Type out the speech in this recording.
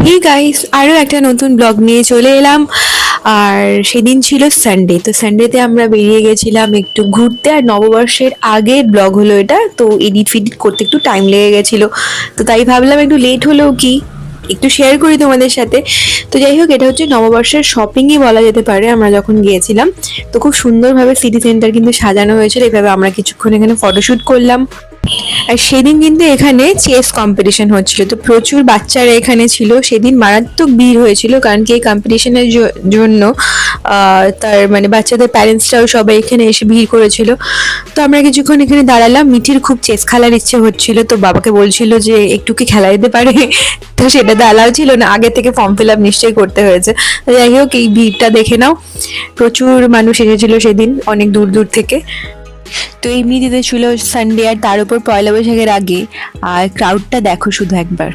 Hey guys, আরও একটা নতুন ব্লগ নিয়ে চলে এলাম। আর সেদিন ছিল সানডে, তো সানডেতে আমরা বেরিয়ে গেছিলাম একটু ঘুরতে। আর নববর্ষের আগের ব্লগ হলো এটা, তো এডিট ফিডিট করতে একটু টাইম লেগে গেছিলো। তো তাই ভাবলাম একটু লেট হলেও কি একটু শেয়ার করি তোমাদের সাথে। তো যাই হোক, এটা হচ্ছে নববর্ষের শপিংই বলা যেতে পারে। আমরা যখন গিয়েছিলাম, তো খুব সুন্দরভাবে সিটি সেন্টার কিন্তু সাজানো হয়েছিল। এইভাবে আমরা কিছুক্ষণ এখানে ফটোশুট করলাম। আর সেদিন কিন্তু এখানে চেস কম্পিটিশন হচ্ছিল, তো প্রচুর বাচ্চারা এখানে ছিল। সেদিন মারাত্মক ভিড় হয়েছিল, কারণ কি এই কম্পিটিশনের জন্য তার মানে বাচ্চাদের প্যারেন্টসরাও সবাই এখানে এসে ভিড় করেছিল। তো আমরা কিছুক্ষণ এখানে দাঁড়ালাম। মিঠির খুব চেস খেলার ইচ্ছে হচ্ছিল, তো বাবাকে বলছিল যে একটু কি খেলা দিতে পারে। তো সেটাতে অ্যালাউ ছিল না, আগে থেকে ফর্ম ফিল আপ নিশ্চয়ই করতে হয়েছে। তো যাই হোক, এই ভিড়টা দেখে নাও, প্রচুর মানুষ এসেছিল সেদিন অনেক দূর দূর থেকে। তো এমনিতে ছিল সানডে, আর তার উপর পয়লা বৈশাখের আগে। আর ক্রাউডটা দেখো শুধু একবার।